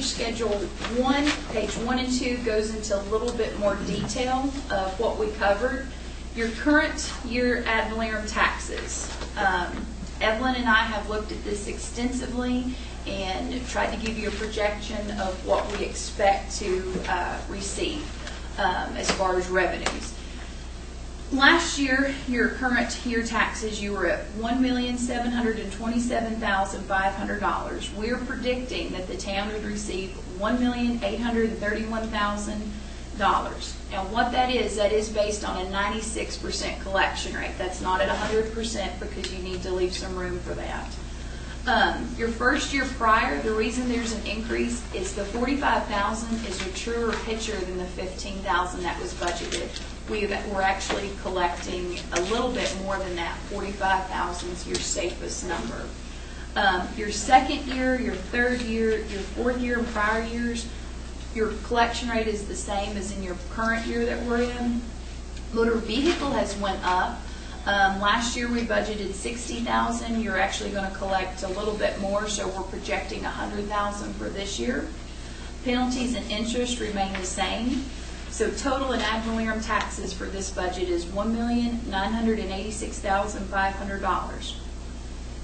Schedule 1, page 1 and 2 goes into a little bit more detail of what we covered. Your current year ad valorem taxes. Evelyn and I have looked at this extensively and tried to give you a projection of what we expect to receive as far as revenues. Last year, your current year taxes, you were at $1,727,500. We're predicting that the town would receive $1,831,000. Now, what that is based on a 96% collection rate. That's not at 100% because you need to leave some room for that. Your first year prior, the reason there's an increase is the $45,000 is a truer picture than the $15,000 that was budgeted. We're actually collecting a little bit more than that. $45,000 is your safest number. Your second year, your third year, your fourth year, and prior years, your collection rate is the same as in your current year that we're in. Motor vehicle has went up. Last year we budgeted $60,000. You're actually going to collect a little bit more, so we're projecting $100,000 for this year. Penalties and interest remain the same. So total in ad valorem taxes for this budget is $1,986,500.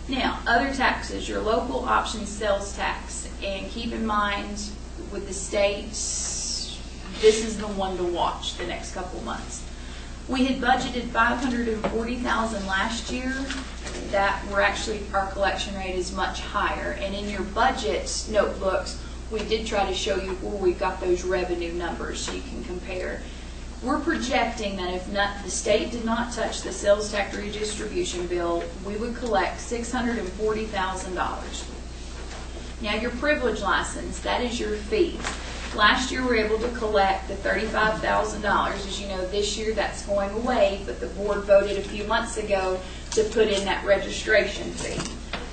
Now, other taxes, your local option sales tax, and keep in mind with the states, this is the one to watch the next couple months. We had budgeted $540,000 last year. That our collection rate is much higher. And in your budget notebooks, we did try to show you where we got those revenue numbers so you can compare. We're projecting that if the state did not touch the sales tax redistribution bill, we would collect $640,000. Now, your privilege license, that is your fee. Last year we were able to collect the $35,000. As you know, this year that's going away, but the board voted a few months ago to put in that registration fee.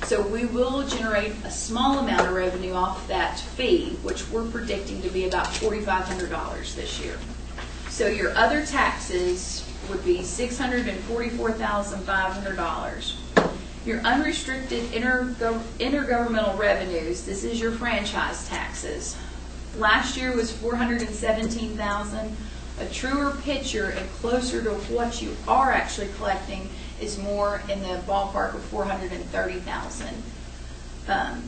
So we will generate a small amount of revenue off that fee, which we're predicting to be about $4,500 this year. So your other taxes would be $644,500. Your unrestricted intergovernmental revenues, this is your franchise taxes. Last year was $417,000. A truer picture and closer to what you are actually collecting is more in the ballpark of $430,000.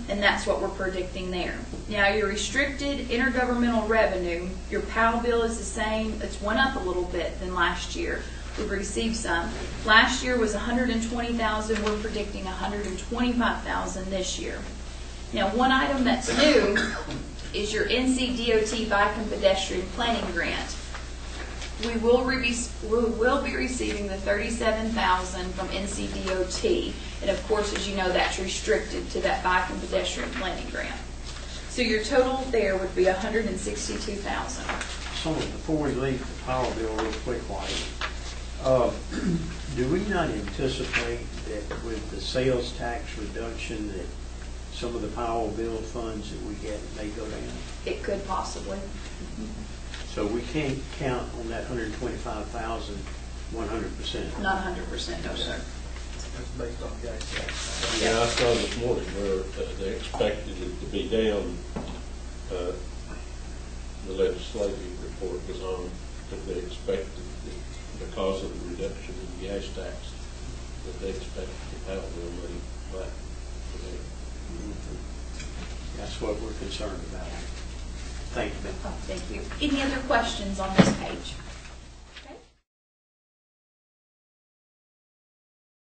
And that's what we're predicting there. Now, your restricted intergovernmental revenue, your PAL bill is the same. It's went up a little bit than last year. We've received some. Last year was $120,000. We're predicting $125,000 this year. Now, one item that's new is your NCDOT Bike and Pedestrian Planning Grant. We will be receiving the $37,000 from NCDOT, and of course, as you know, that's restricted to that Bike and Pedestrian Planning Grant. So your total there would be $162,000. So before we leave the power bill real quick, Whitey, do we not anticipate that with the sales tax reduction that some of the power bill funds that we get may go down? It could possibly. So we can't count on that $125,000 100%. Not 100%, no, sir. That's based on gas tax. Yeah, I saw this morning where they expected it to be down. The legislative report was on that they expected that because of the reduction in gas tax that they expected the power bill money back. That's what we're concerned about. Thank you, Ben. Oh, thank you. Any other questions on this page?